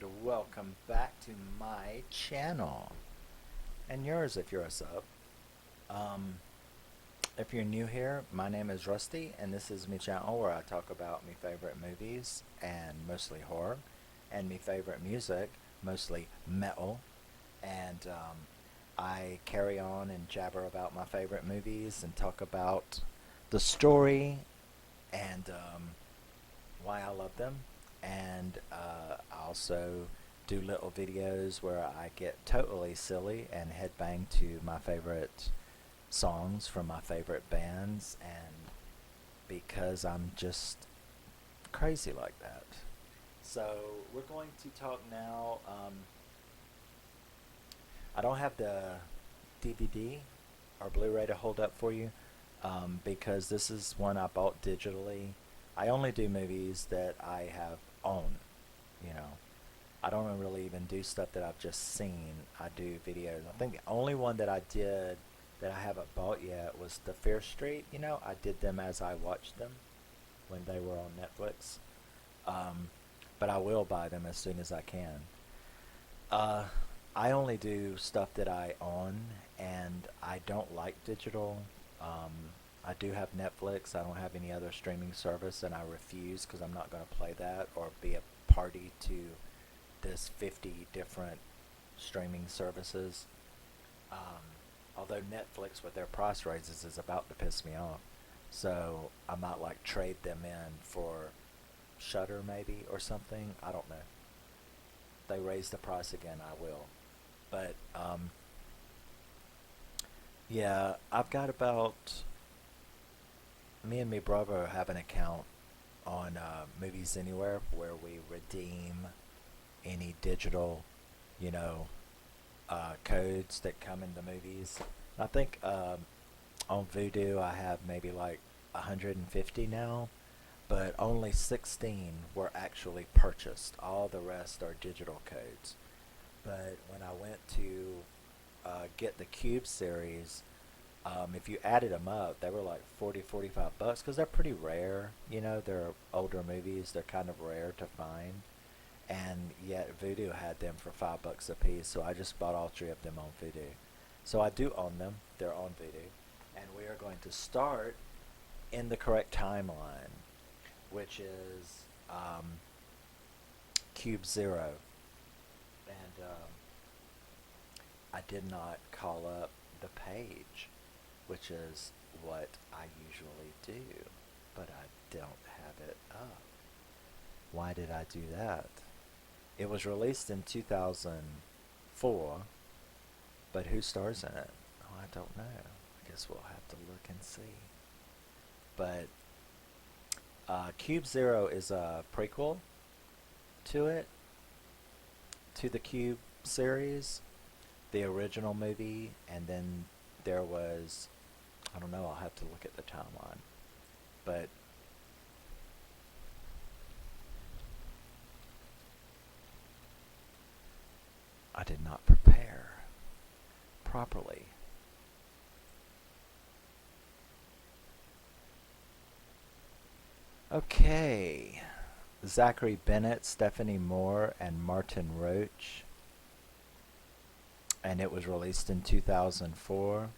and welcome back to my channel and yours if you're a sub. Um, if you're new here, my name is Rusty and this is my channel where I talk about my favorite movies and mostly horror and my favorite music, mostly metal. And I carry on and jabber about my favorite movies and talk about the story and why I love them. And I also do little videos where I get totally silly and headbang to my favorite songs from my favorite bands, and because I'm just crazy like that. So we're going to talk now. I don't have the DVD or Blu-ray to hold up for you because this is one I bought digitally. I only do movies that I have owned, you know. I don't really even do stuff that I've just seen. I do videos. I think the only one that I did that I haven't bought yet was the Fear Street. You know, I did them as I watched them when they were on Netflix. Um, but I will buy them as soon as I can. Uh, I only do stuff that I own, and I don't like digital. Um, I do have Netflix. I don't have any other streaming service, and I refuse because I'm not going to play that or be a party to this 50 different streaming services. Um, Although Netflix with their price raises is about to piss me off, so I might like trade them in for Shutter maybe or something. I don't know. They raise the price again, I will. But yeah, I've got about me and my brother have an account on Movies Anywhere where we redeem any digital, you know, codes that come in the movies. I think on Vudu I have maybe like 150 now, but only 16 were actually purchased. All the rest are digital codes. But when I went to get the Cube series, if you added them up, they were like 40, 45 bucks because they're pretty rare. You know, they're older movies. They're kind of rare to find. And yet Voodoo had them for $5 a piece, so I just bought all three of them on Voodoo. So I do own them. They're on Voodoo. And we are going to start in the correct timeline, which is Cube Zero. And I did not call up the page, which is what I usually do, but I don't have it up. Why did I do that? It was released in 2004, but who stars in it? Oh, I don't know. I guess we'll have to look and see. But Cube Zero is a prequel to it, to the Cube series, the original movie, and then there was, I don't know, I'll have to look at the timeline. But I did not prepare properly. Okay. Zachary Bennett, Stephanie Moore, and Martin Roach. And it was released in 2004.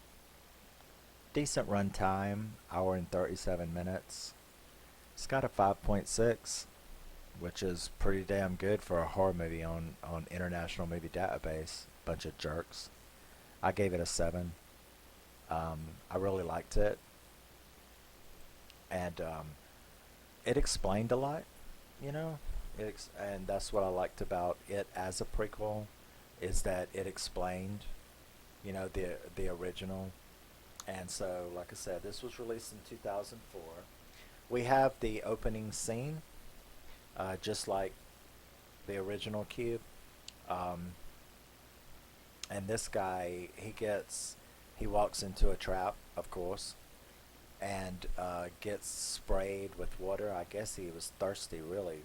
Decent run time, hour and 37 minutes. It's got a 5.6, which is pretty damn good for a horror movie on International Movie Database. Bunch of jerks. I gave it a 7. I really liked it. And it explained a lot, you know? And that's what I liked about it as a prequel, is that it explained, you know, the original. And so, like I said, this was released in 2004. We have the opening scene, just like the original Cube. Um, and this guy, he walks into a trap, of course, and gets sprayed with water. I guess he was thirsty, really.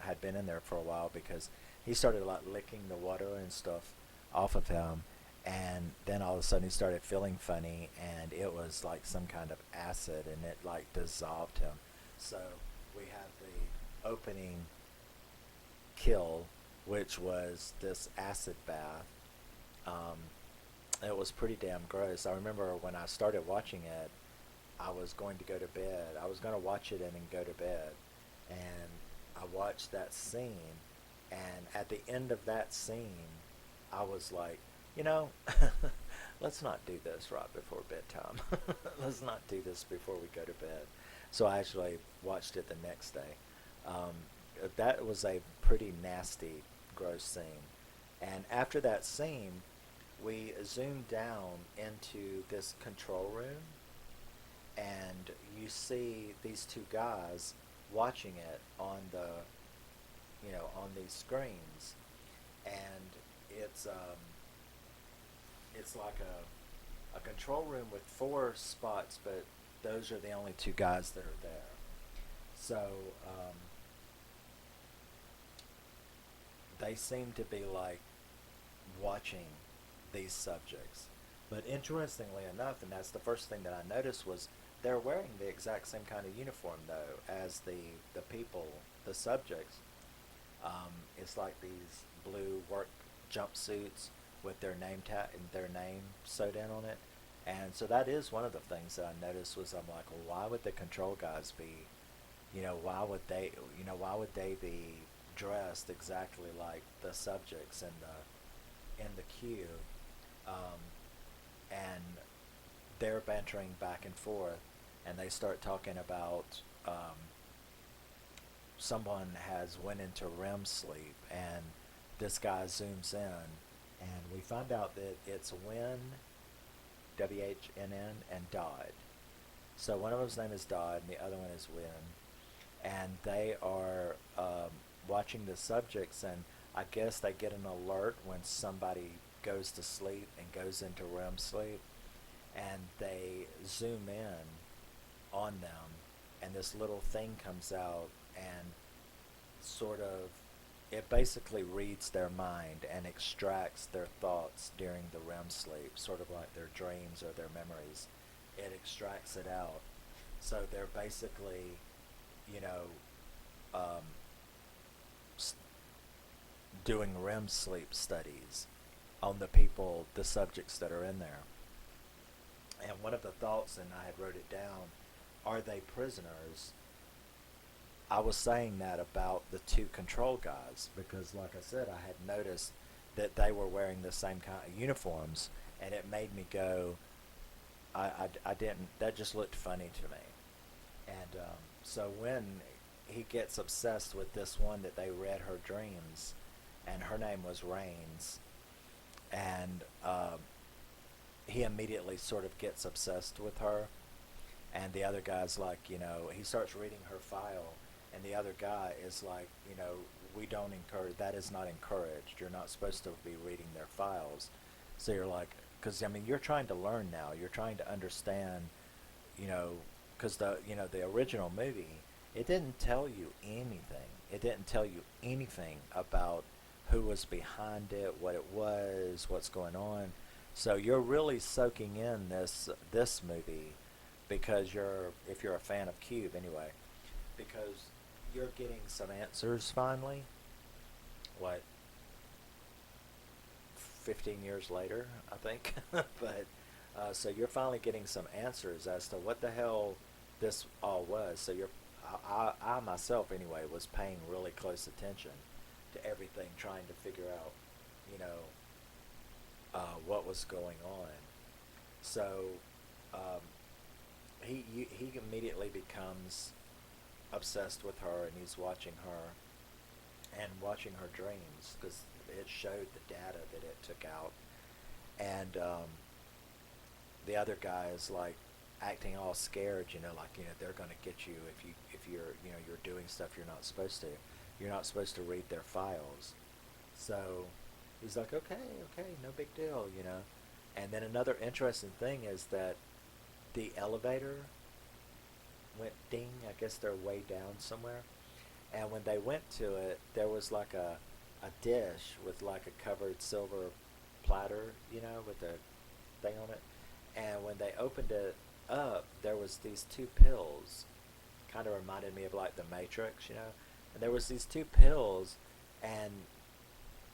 Had been in there for a while because he started like licking the water and stuff off of him. And then all of a sudden he started feeling funny, and it was like some kind of acid, and it like dissolved him. So we have the opening kill which was this acid bath. Um, it was pretty damn gross. I remember when I started watching it, I was going to go to bed. I was going to watch it and then go to bed. And I watched that scene. And at the end of that scene, I was like, you know, let's not do this right before bedtime. Let's not do this before we go to bed. So I actually watched it the next day. Um, that was a pretty nasty, gross scene. And after that scene, we zoomed down into this control room, and you see these two guys watching it on on these screens, and it's um, it's like a control room with four spots, but those are the only two guys that are there. So um, they seem to be like watching these subjects. But interestingly enough, and that's the first thing that I noticed, was they're wearing the exact same kind of uniform though as the people, the subjects. It's like these blue work jumpsuits with their name tag and their name sewed in on it. And so that is one of the things that I noticed was I'm like, well, why would the control guys be, why would they be dressed exactly like the subjects in the queue, um, and they're bantering back and forth, and they start talking about someone has went into REM sleep, and this guy zooms in, and we find out that it's Wynn, WHNN, and Dodd. So one of them's name is Dodd, and the other one is Wynn, and they are watching the subjects, and I guess they get an alert when somebody goes to sleep and goes into REM sleep, and they zoom in on them, and this little thing comes out and sort of it basically reads their mind and extracts their thoughts during the REM sleep, sort of like their dreams or their memories. It extracts it out. So they're basically, you know, um, doing REM sleep studies on the people, the subjects that are in there. And one of the thoughts, and I had wrote it down, are they prisoners? I was saying that about the two control guys because, like I said, I had noticed that they were wearing the same kind of uniforms, and it made me go, I didn't, that just looked funny to me. And so when he gets obsessed with this one that they read her dreams, and her name was Rains, and he immediately sort of gets obsessed with her, and the other guy's like, he starts reading her file, and the other guy is like, we don't encourage, that is not encouraged. You're not supposed to be reading their files. So you're like, because I mean, you're trying to learn now. You're trying to understand, you know, because the original movie, it didn't tell you anything. It didn't tell you anything about who was behind it, what it was, what's going on. So you're really soaking in this movie because if you're a fan of Cube anyway, because you're getting some answers finally. What, 15 years later, I think. But so you're finally getting some answers as to what the hell this all was. So I myself anyway was paying really close attention to everything, trying to figure out, you know, what was going on. So um, he immediately becomes obsessed with her, and he's watching her and watching her dreams because it showed the data that it took out, and the other guy is like acting all scared, like they're gonna get you if you're you're doing stuff you're not supposed to. You're not supposed to read their files. So he's like, okay, no big deal. And then another interesting thing is that the elevator went ding. I guess they're way down somewhere. And when they went to it, there was like a dish with like a covered silver platter, with the thing on it. And when they opened it up, there was these two pills. Kind of reminded me of like the Matrix. And there was these two pills, and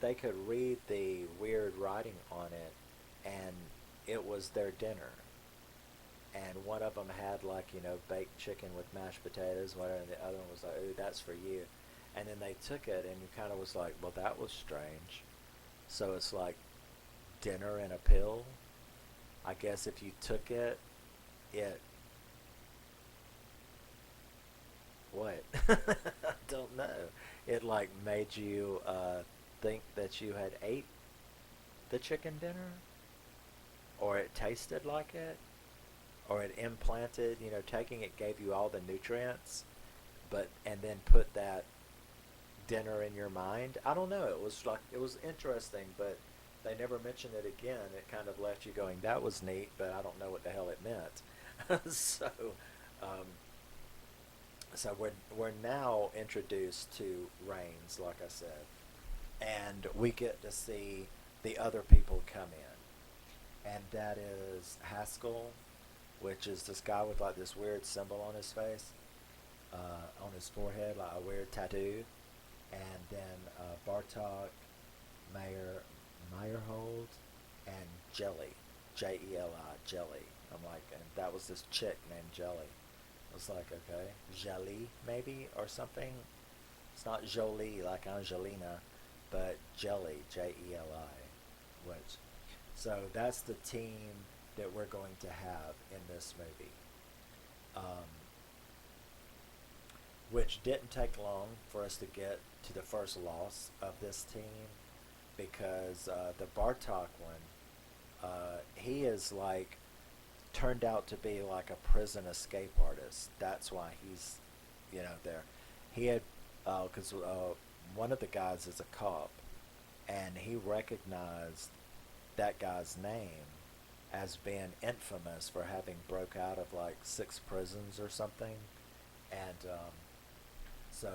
they could read the weird writing on it, and it was their dinner. And one of them had like baked chicken with mashed potatoes, whatever, and the other one was like, "Ooh, that's for you." And then they took it, and you kind of was like, "Well, that was strange." So it's like dinner and a pill. I guess if you took it, it what? I don't know. It like made you think that you had ate the chicken dinner, or it tasted like it, or it implanted. Taking it gave you all the nutrients, but and then put that dinner in your mind. I don't know. It was interesting, but they never mentioned it again. It kind of left you going, "That was neat," but I don't know what the hell it meant. Um, so we're now introduced to Reigns, like I said, and we get to see the other people come in, and that is Haskell, which is this guy with like this weird symbol on his face, on his forehead, like a weird tattoo, and then Bartok, Mayer, Meyerhold, and Jelly, Jelli, Jelly. I'm like, and that was this chick named Jelly. I was like, okay, Jelly maybe or something. It's not Jolie like Angelina, but Jelly, Jeli, which. So that's the team that we're going to have in this movie. Um, which didn't take long for us to get to the first loss of this team because the Bartok one, he is like turned out to be like a prison escape artist. That's why he's, there. He had, because one of the guys is a cop, and he recognized that guy's name as being infamous for having broke out of like 6 prisons or something, and so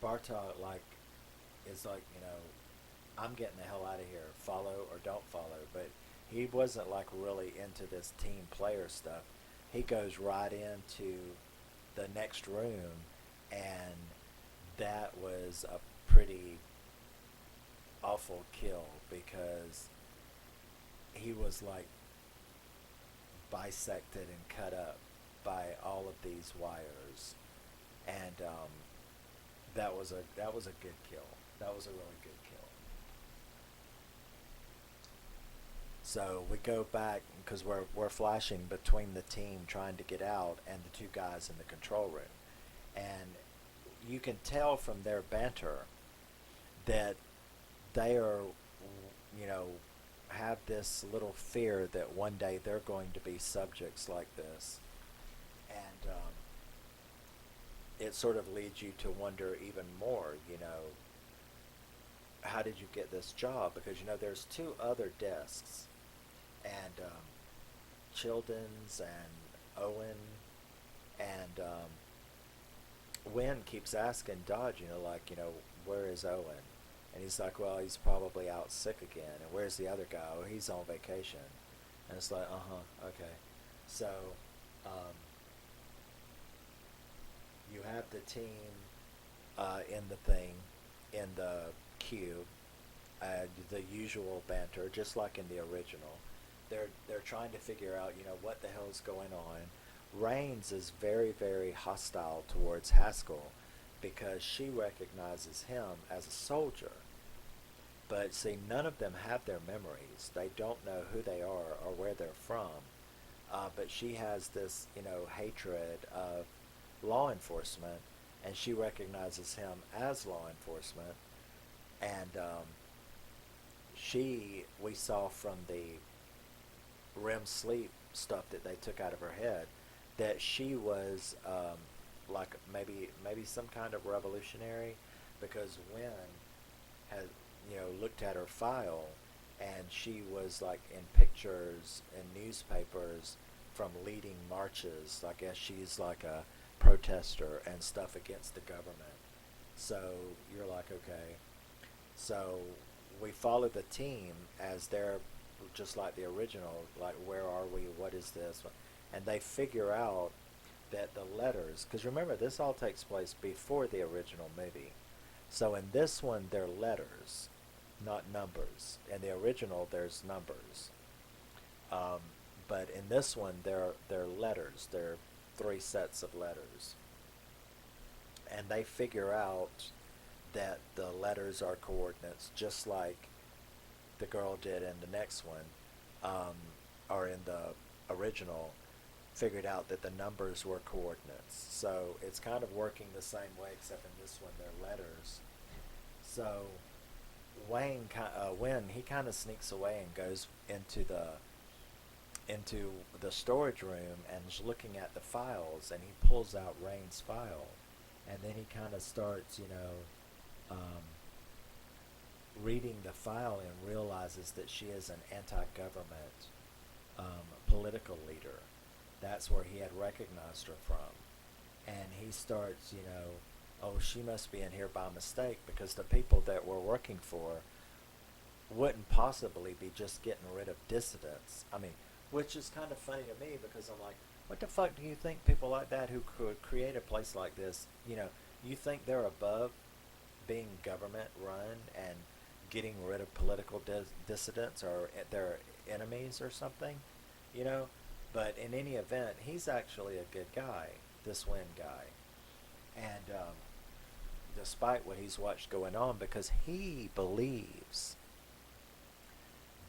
Bartok like is like I'm getting the hell out of here, follow or don't follow, but he wasn't like really into this team player stuff. He goes right into the next room, and that was a pretty awful kill because he was like bisected and cut up by all of these wires, and that was a good kill. That was a really good kill. So we go back because we're flashing between the team trying to get out and the two guys in the control room, and you can tell from their banter that they are, you know, have this little fear that one day they're going to be subjects like this, and it sort of leads you to wonder even more. How did you get this job? Because there's 2 other desks, and Childens and Owen, and Wynn keeps asking Dodge, where is Owen? And he's like, well, he's probably out sick again. And where's the other guy? Oh, he's on vacation. And it's like, okay. So, um, you have the team in the thing, in the cube, the usual banter, just like in the original. They're trying to figure out, what the hell's going on. Raines is very, very hostile towards Haskell because she recognizes him as a soldier. But see, none of them have their memories. They don't know who they are or where they're from. But she has this, hatred of law enforcement, and she recognizes him as law enforcement. And we saw from the REM sleep stuff that they took out of her head, that she was like maybe some kind of revolutionary, because Wynn had looked at her file, and she was like in pictures in newspapers from leading marches. I guess she's like a protester and stuff against the government. So you're like, okay. So we follow the team as they're just like the original, like, where are we? What is this? And they figure out that the letters, because remember, this all takes place before the original movie. So in this one, they're letters, not numbers. In the original, there's numbers. Um, but in this one, they're letters. They're three sets of letters, and they figure out that the letters are coordinates, just like the girl did in the next one, um, or in the original, figured out that the numbers were coordinates. So it's kind of working the same way, except in this one they're letters. So Wynn, he kind of sneaks away and goes into the storage room and is looking at the files, and he pulls out Rain's file, and then he kind of starts, um, reading the file and realizes that she is an anti-government political leader. That's where he had recognized her from. And he starts, oh, she must be in here by mistake, because the people that we're working for wouldn't possibly be just getting rid of dissidents. I mean, which is kind of funny to me, because I'm like, what the fuck do you think people like that who could create a place like this, you think they're above being government run and getting rid of political dissidents or their enemies or something, you know? But in any event, he's actually a good guy, this Wynn guy. And despite what he's watched going on, because he believes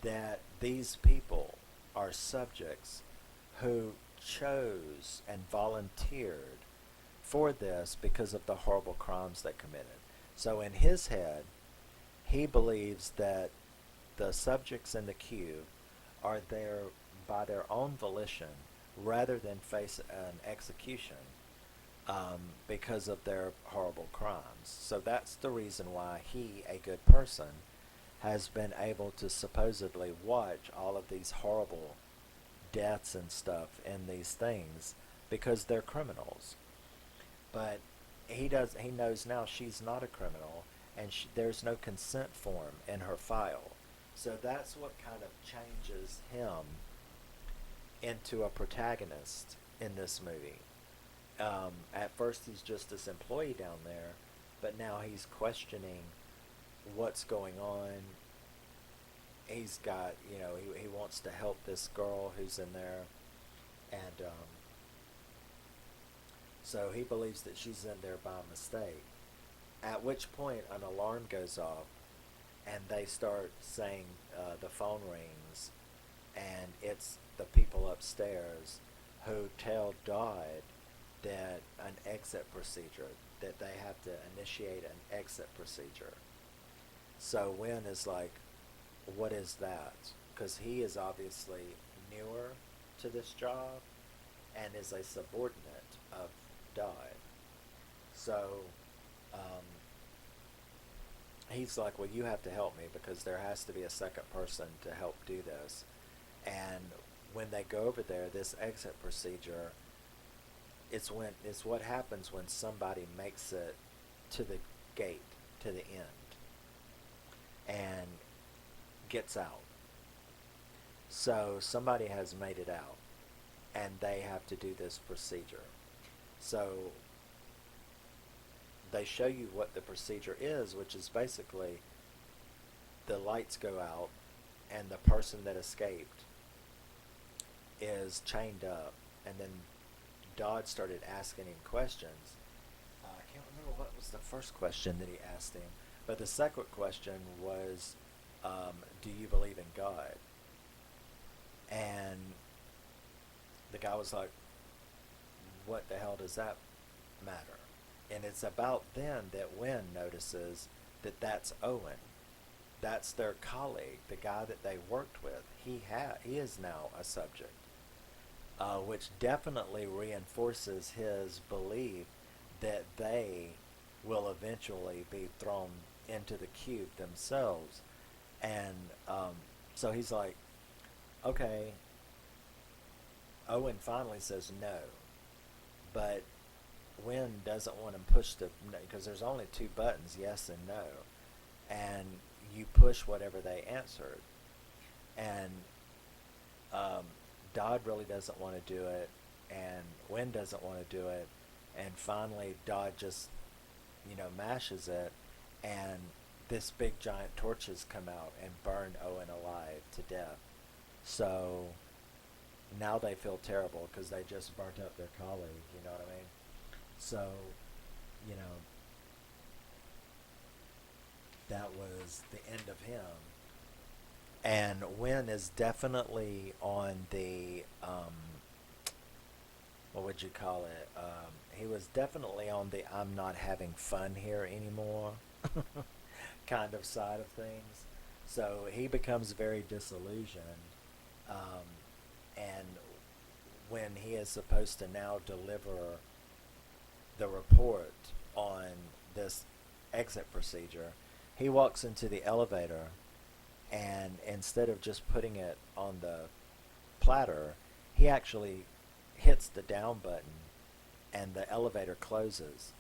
that these people are subjects who chose and volunteered for this because of the horrible crimes they committed. So in his head, he believes that the subjects in the cube are there by their own volition rather than face an execution because of their horrible crimes. So that's the reason why he, a good person, has been able to supposedly watch all of these horrible deaths and stuff in these things, because they're criminals. But he knows now she's not a criminal, and there's no consent form in her file. So that's what kind of changes him into a protagonist in this movie. At first he's just this employee down there, but now he's questioning what's going on. He's got, he wants to help this girl who's in there, and so he believes that she's in there by mistake. At which point an alarm goes off, and they start saying, the phone rings, and it's the people upstairs who tell Dodd that an exit procedure, that they have to initiate an exit procedure. So Wynn is like, what is that? Because he is obviously newer to this job and is a subordinate of Dodd. So he's like, well, you have to help me, because there has to be a second person to help do this. And when they go over there, this exit procedure, it's what happens when somebody makes it to the gate, to the end, and gets out. So somebody has made it out, and they have to do this procedure. So they show you what the procedure is, which is basically the lights go out, and the person that escaped is chained up, and then Dodd started asking him questions. I can't remember what was the first question that he asked him, but the second question was, do you believe in God? And the guy was like, what the hell does that matter? And it's about then that Wynn notices that that's Owen. That's their colleague, the guy that they worked with. He is now a subject, which definitely reinforces his belief that they will eventually be thrown into the cube themselves. And so he's like, okay. Owen finally says no, but Wynn doesn't want him pushed to, because there's only two buttons, yes and no, and you push whatever they answered. And Dodd really doesn't want to do it, and Wynn doesn't want to do it, and finally Dodd just, mashes it, and this big giant torches come out and burn Owen alive to death. So now they feel terrible because they just burnt up their colleague, you know what I mean? So, you know, that was the end of him. And Wynn is definitely on the, what would you call it? He was definitely on the I'm not having fun here anymore kind of side of things. So he becomes very disillusioned. Um, and when he is supposed to now deliver the report on this exit procedure, he walks into the elevator and instead of just putting it on the platter, he actually hits the down button and the elevator closes.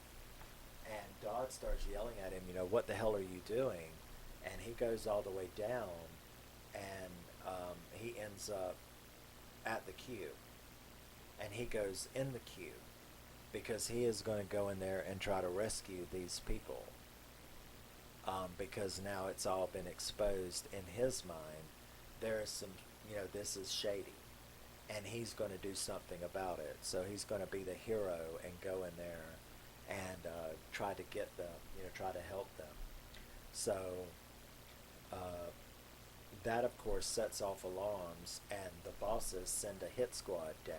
And Dodd starts yelling at him, what the hell are you doing? And he goes all the way down and he ends up at the queue. And he goes in the queue because he is going to go in there and try to rescue these people. Because now it's all been exposed in his mind. There is some, this is shady. And he's going to do something about it. So he's going to be the hero and go in there and try to get them, try to help them. So that, of course, sets off alarms, and the bosses send a hit squad down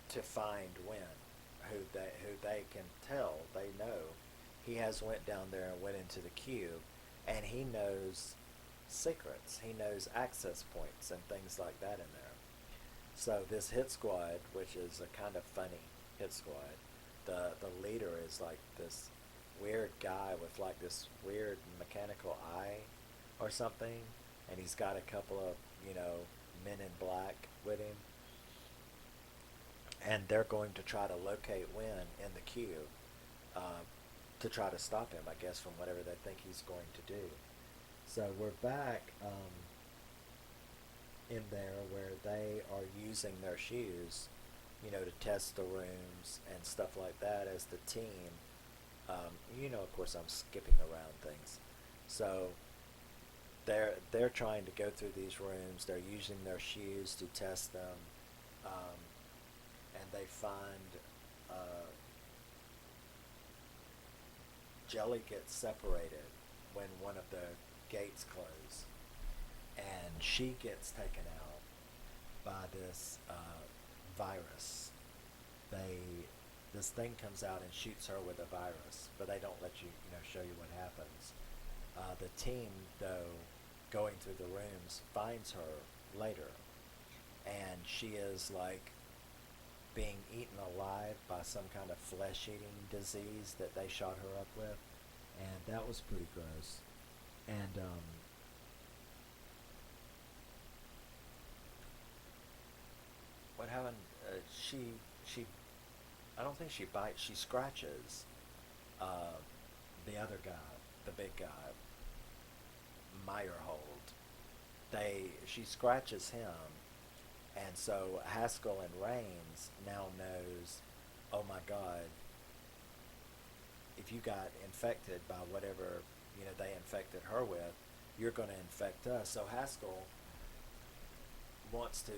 to find Wynn, who they can tell, they know. He has went down there and went into the cube, and he knows secrets. He knows access points and things like that in there. So this hit squad, which is a kind of funny hit squad, the leader is like this weird guy with like this weird mechanical eye or something, and he's got a couple of men in black with him, and they're going to try to locate Wynn in the queue to try to stop him, I guess, from whatever they think he's going to do. So we're back in there where they are using their shoes, to test the rooms and stuff like that as the team. Of course, I'm skipping around things. So they're trying to go through these rooms. They're using their shoes to test them, and they find Jelly gets separated when one of the gates close, and she gets taken out by this virus. This thing comes out and shoots her with a virus, but they don't let you, show you what happens. The team, though, going through the rooms, finds her later, and she is like being eaten alive by some kind of flesh-eating disease that they shot her up with, and that was pretty gross. And what happened? She, I don't think she bites. She scratches the other guy, the big guy, Meyerhold. She scratches him, and so Haskell and Raines now knows, oh my God, if you got infected by whatever they infected her with, you're going to infect us. So Haskell wants to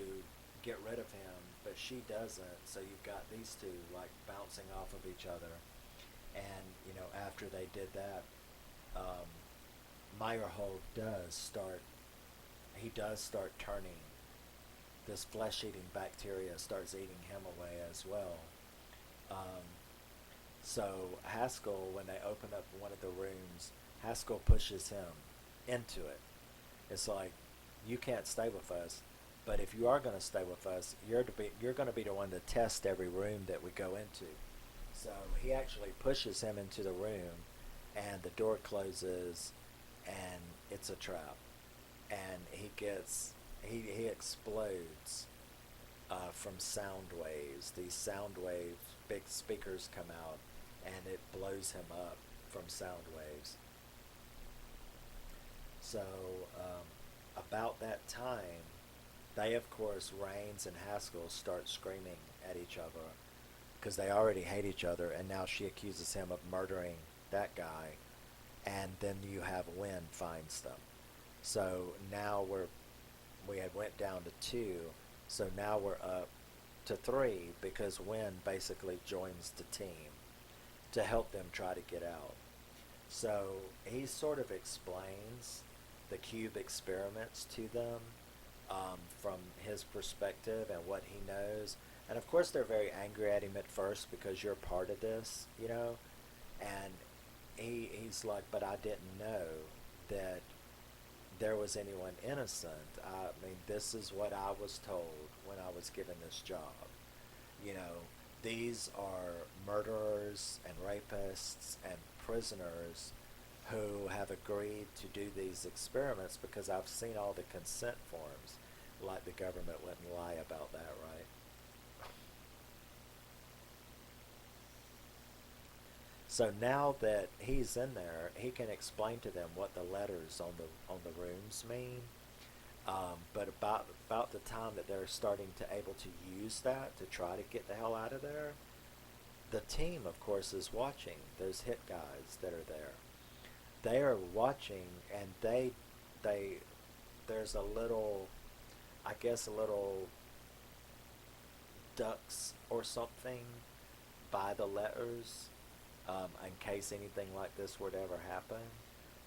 get rid of him, but she doesn't. So you've got these two like bouncing off of each other, and after they did that, Meyerhold does start. He does start turning. This flesh-eating bacteria starts eating him away as well. So Haskell, when they open up one of the rooms, Haskell pushes him into it. It's like, you can't stay with us, but if you are going to stay with us, you're going to be the one to test every room that we go into. So he actually pushes him into the room, and the door closes, and it's a trap. And he explodes from sound waves. These sound waves, big speakers come out, and it blows him up from sound waves. So about that time, they, of course, Raines and Haskell start screaming at each other because they already hate each other, and now she accuses him of murdering that guy, and then you have Win finds them. So now we had went down to two, so now we're up to three because Win basically joins the team to help them try to get out. So he sort of explains the cube experiments to them, from his perspective and what he knows. And of course, they're very angry at him at first because you're part of this, you know. And he's like, but I didn't know that there was anyone innocent. I mean, this is what I was told when I was given this job. You know, these are murderers and rapists and prisoners who have agreed to do these experiments because I've seen all the consent forms. Like the government wouldn't lie about that, right? So now that he's in there, he can explain to them what the letters on the rooms mean. But about the time that they're starting to able to use that to try to get the hell out of there, the team, of course, is watching. Those hit guys that are there, they are watching, and they there's a little, I guess, a little ducks or something by the letters, in case anything like this were to ever happen.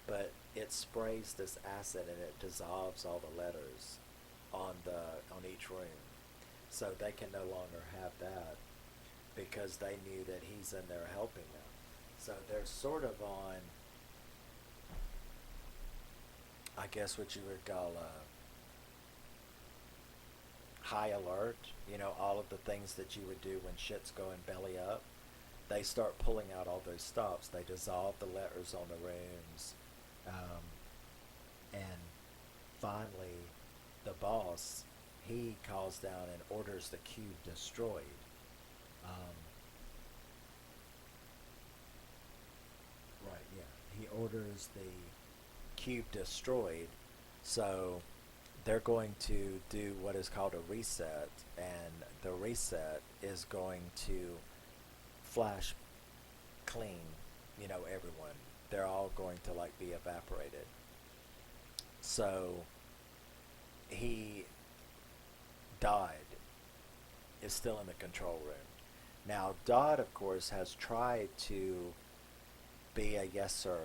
But it sprays this acid and it dissolves all the letters on each room, so they can no longer have that because they knew that he's in there helping them. So they're sort of on, I guess, what you would call high alert. You know, all of the things that you would do when shit's going belly up. They start pulling out all those stops. They dissolve the letters on the rooms. And finally, the boss, he calls down and orders the cube destroyed. Um, right, yeah. He orders the cube destroyed. So they're going to do what is called a reset. And the reset is going to flash clean, you know, everyone. They're all going to like be evaporated. So he died is still in the control room. Now Dodd, of course, has tried to be a yes sir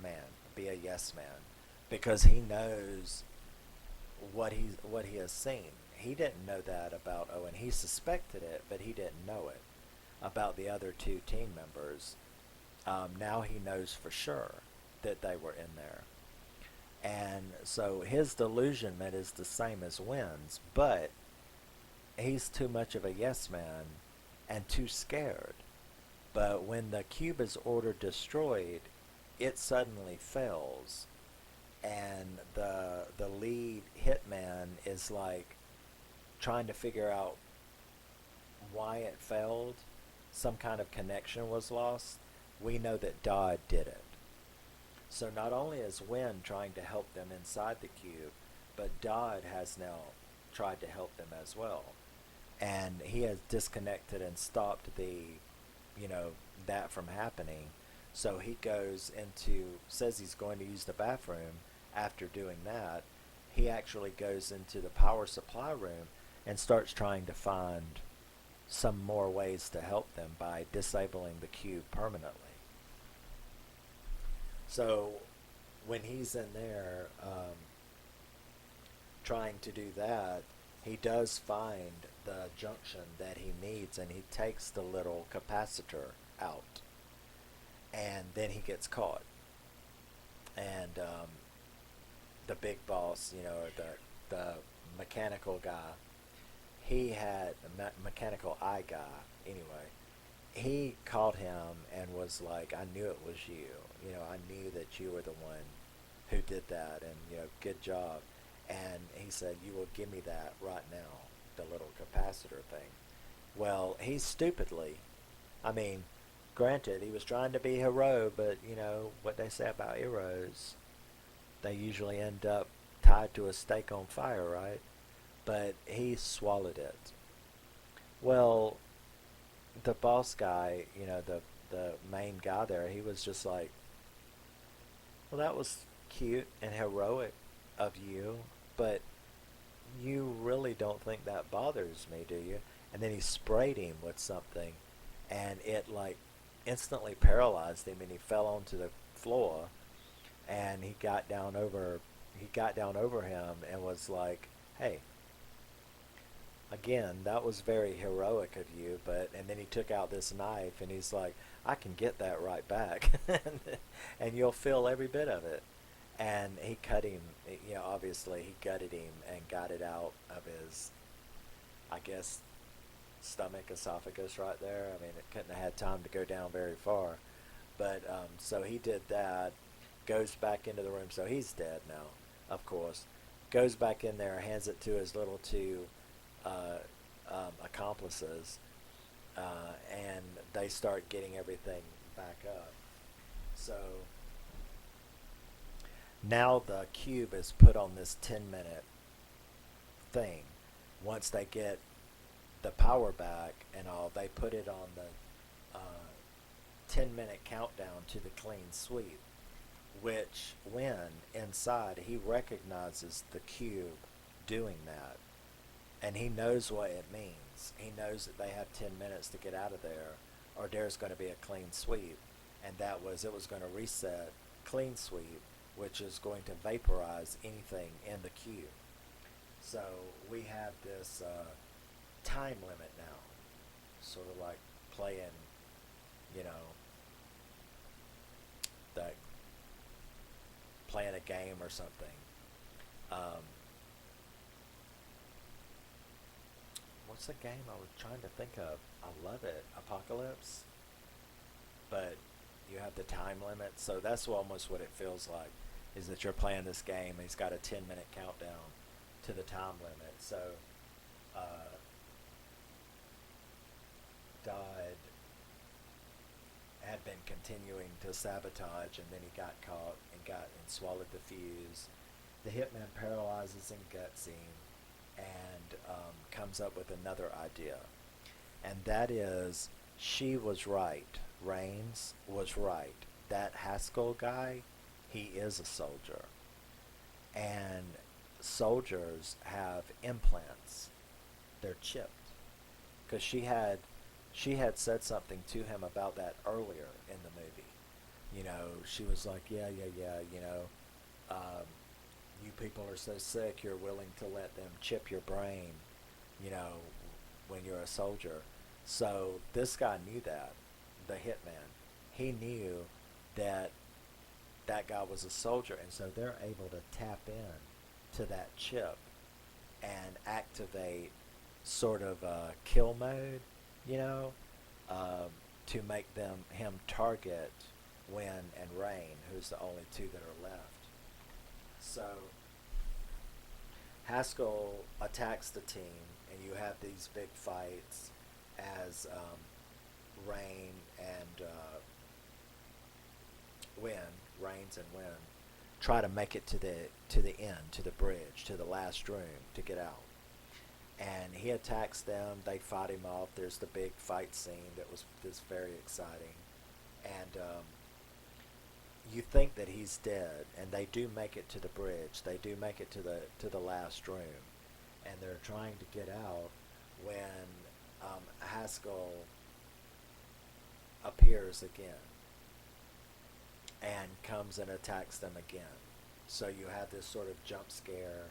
man, be a yes man, because he knows what he has seen. He didn't know that about Owen. He suspected it, but he didn't know it about the other two team members. Now he knows for sure that they were in there. And so his delusionment is the same as Wynn's, but he's too much of a yes man and too scared. But when the cube is ordered destroyed, it suddenly fails. And the lead hitman is like trying to figure out why it failed. Some kind of connection was lost. We know that Dodd did it. So not only is Wynn trying to help them inside the cube, but Dodd has now tried to help them as well. And he has disconnected and stopped that from happening. So he says he's going to use the bathroom. After doing that, he actually goes into the power supply room and starts trying to find some more ways to help them by disabling the cube permanently. So when he's in there trying to do that, he does find the junction that he needs, and he takes the little capacitor out, and then he gets caught. And the big boss, the mechanical guy, he had a mechanical eye guy anyway. He called him and was like, I knew it was you. I knew that you were the one who did that, and good job. And he said, you will give me that right now, the little capacitor thing. Well, he stupidly, I mean, granted, he was trying to be hero, but what they say about heroes, they usually end up tied to a stake on fire, right? But he swallowed it. Well, the boss guy, the main guy there, he was just like, well, that was cute and heroic of you, but you really don't think that bothers me, do you? And then he sprayed him with something, and it like instantly paralyzed him, and he fell onto the floor, and he got down over him and was like, "Hey, again, that was very heroic of you, but," and then he took out this knife, and he's like, "I can get that right back," and you'll feel every bit of it. And he cut him, obviously he gutted him and got it out of his, I guess, stomach, esophagus right there. I mean, it couldn't have had time to go down very far. But so he did that, goes back into the room. So he's dead now, of course. Goes back in there, hands it to his little two uh, accomplices, and they start getting everything back up. So now the cube is put on this 10-minute thing. Once they get the power back and all, they put it on the 10-minute countdown to the clean sweep, which when inside he recognizes the cube doing that, and he knows what it means. He knows that they have 10 minutes to get out of there, or there's going to be a clean sweep, and it was going to reset clean sweep, which is going to vaporize anything in the cube. So we have this time limit now, sort of like playing, you know, that playing a game or something. Um, what's the game I was trying to think of? I love it, Apocalypse, but you have the time limit, so that's almost what it feels like. Is that you're playing this game? And he's got a 10-minute countdown to the time limit. So, uh, Dodd had been continuing to sabotage, and then he got caught and swallowed the fuse. The hitman paralyzes and guts him, and comes up with another idea, and that is, she was right. Rains was right. That Haskell guy, he is a soldier, and soldiers have implants. They're chipped because she had said something to him about that earlier in the movie. She was like, yeah, yeah, yeah, you people are so sick, you're willing to let them chip your brain, you know, when you're a soldier. So this guy knew that, the hitman. He knew that that guy was a soldier, and so they're able to tap in to that chip and activate sort of kill mode, you know, um, to make him target Wynn and Rain, who's the only two that are left. So Haskell attacks the team, and you have these big fights as Rain and Wynn, Rains and Wynn, try to make it to the end, to the bridge, to the last room to get out. And he attacks them. They fight him off. There's the big fight scene that was very exciting, and you think that he's dead, and they do make it to the bridge. They do make it to the last room, and they're trying to get out when Haskell appears again and comes and attacks them again. So you have this sort of jump scare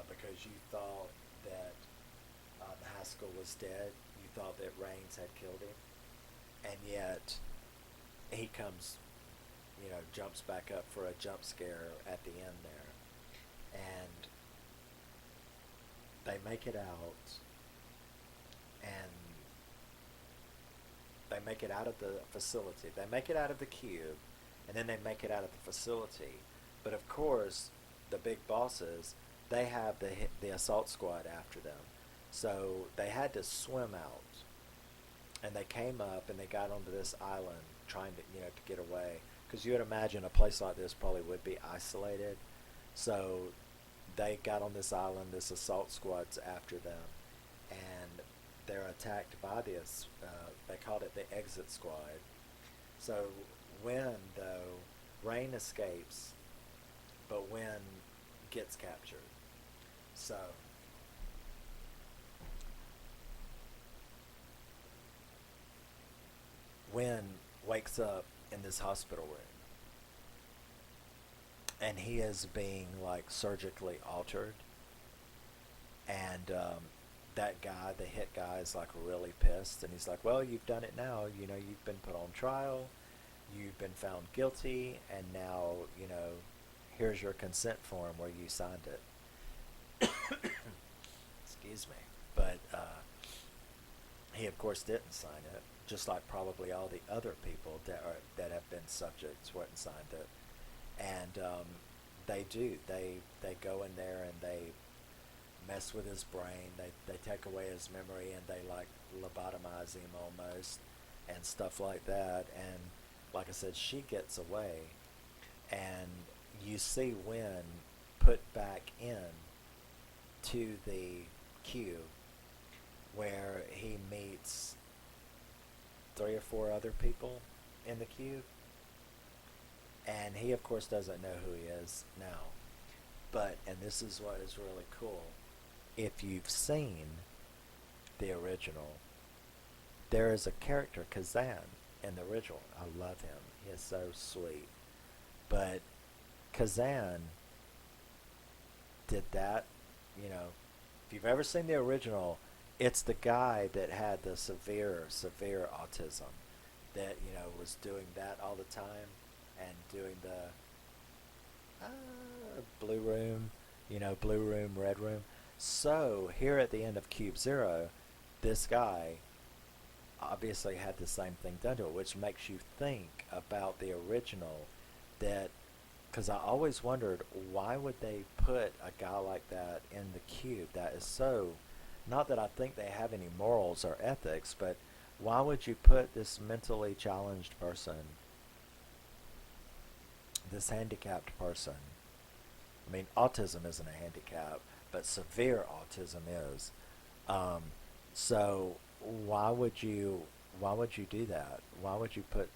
because you thought that Haskell was dead. You thought that Rains had killed him, and yet he comes, jumps back up for a jump scare at the end there, and they make it out, and they make it out of the facility. They make it out of the cube, and then they make it out of the facility. But of course, the big bosses, they have the assault squad after them. So they had to swim out, and they came up and they got onto this island trying to get away. Because you would imagine a place like this probably would be isolated. So they got on this island, this assault squad's after them, and they're attacked by this, they called it the exit squad, So Wynn, though, Rain escapes, but Wynn gets captured. So Wynn wakes up in this hospital room, and he is being like surgically altered, and that guy, the hit guy, is like really pissed, and he's like, "Well, you've done it now. You know, you've been put on trial, you've been found guilty, and now here's your consent form where you signed it." Excuse me, but he of course didn't sign it, just like probably all the other people that have been subjects wouldn't signed it, and they do. They go in there and they mess with his brain. They take away his memory and they like lobotomize him almost and stuff like that. And like I said, she gets away, and you see Wynn put back in to the queue where he meets three or four other people in the queue, and he of course doesn't know who he is now. But and this is what is really cool. If you've seen the original, there is a character, Kazan, in the original. I love him. He is so sweet. But Kazan did that, you know. If you've ever seen the original, it's the guy that had the severe autism that, was doing that all the time and doing the blue room, blue room, red room. So here at the end of Cube Zero, this guy obviously had the same thing done to it, which makes you think about the original. That because I always wondered, why would they put a guy like that in the cube? That is so, not that I think they have any morals or ethics, but why would you put this mentally challenged person, this handicapped person? I mean, autism isn't a handicap, but severe autism is. Um, so why would you do that? Why would you put,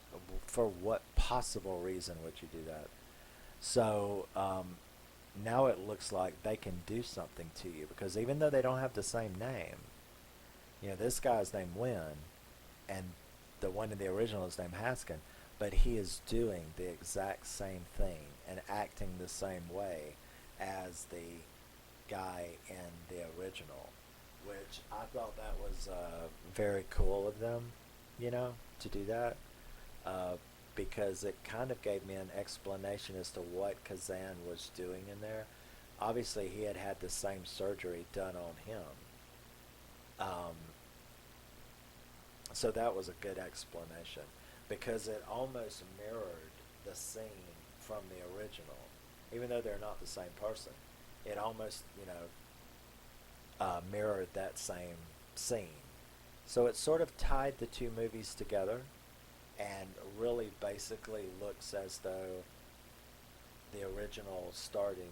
for what possible reason would you do that? So now it looks like they can do something to you, because even though they don't have the same name, this guy's named Wynn, and the one in the original is named Haskin, but he is doing the exact same thing and acting the same way as the guy in the original, which I thought that was very cool of them, to do that, uh, because it kind of gave me an explanation as to what Kazan was doing in there. Obviously, he had had the same surgery done on him. Um, so that was a good explanation, because it almost mirrored the scene from the original, even though they're not the same person. It almost, mirrored that same scene. So it sort of tied the two movies together, and really basically looks as though the original starting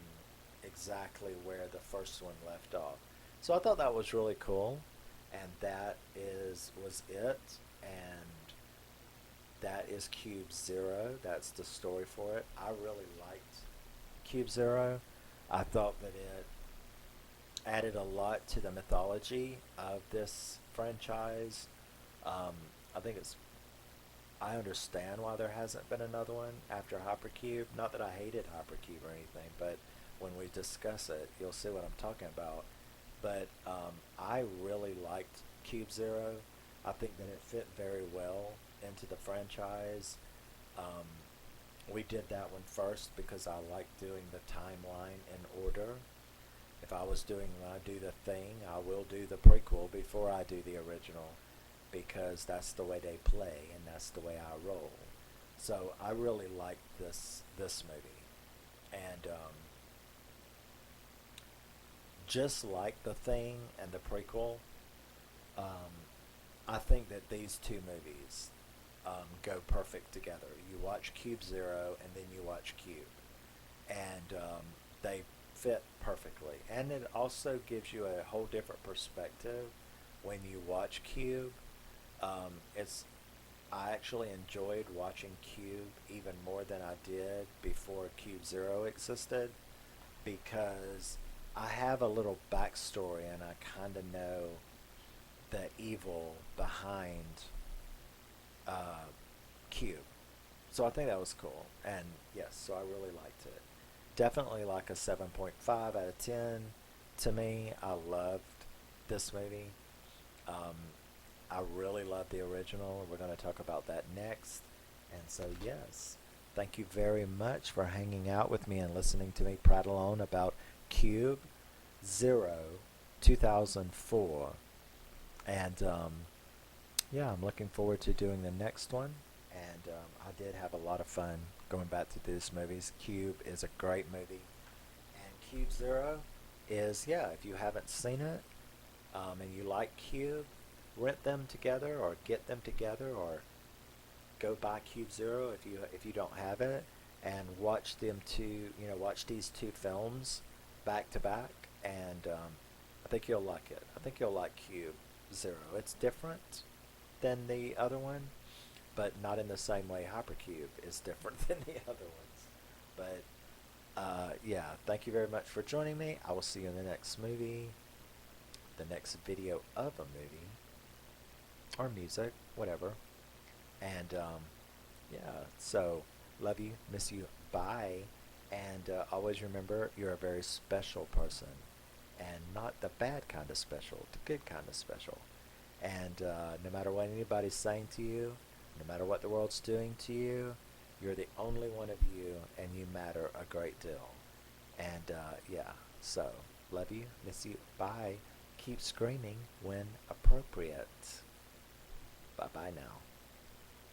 exactly where the first one left off. So I thought that was really cool, and that was it, and that is Cube Zero. That's the story for it. I really liked Cube Zero. I thought that it added a lot to the mythology of this franchise. I think I understand why there hasn't been another one after Hypercube. Not that I hated Hypercube or anything, but when we discuss it, you'll see what I'm talking about. But I really liked Cube Zero. I think that it fit very well into the franchise. Um, we did that one first because I like doing the timeline in order. If I was doing, when I do the thing, I will do the prequel before I do the original, because that's the way they play and that's the way I roll. So I really liked this movie, and just like the thing and the prequel, um, I think that these two movies go perfect together. You watch Cube Zero and then you watch Cube, and they fit perfectly. And it also gives you a whole different perspective when you watch Cube. It's I actually enjoyed watching Cube even more than I did before Cube Zero existed because I have a little backstory and I kind of know the evil behind uh, Cube. So I think that was cool. And yes, so I really liked it. Definitely like a 7.5 out of 10 to me. I loved this movie. Um, I really love the original. We're going to talk about that next. And so, yes, thank you very much for hanging out with me and listening to me prattle on about Cube Zero 2004. And yeah, I'm looking forward to doing the next one. And I did have a lot of fun going back to these movies. Cube is a great movie. And Cube Zero is, yeah, if you haven't seen it and you like Cube, rent them together or get them together or go buy Cube Zero if you don't have it and watch them two, watch these two films back to back and I think you'll like it. I think you'll like Cube Zero. It's different than the other one, but not in the same way Hypercube is different than the other ones. But yeah, thank you very much for joining me. I will see you in the next movie, the next video of a movie, or music, whatever. And yeah, so love you, miss you, bye. And always remember you're a very special person. And not the bad kind of special, the good kind of special. And no matter what anybody's saying to you, no matter what the world's doing to you, you're the only one of you and you matter a great deal. And yeah, so love you, miss you, bye. Keep screaming when appropriate. Bye bye now.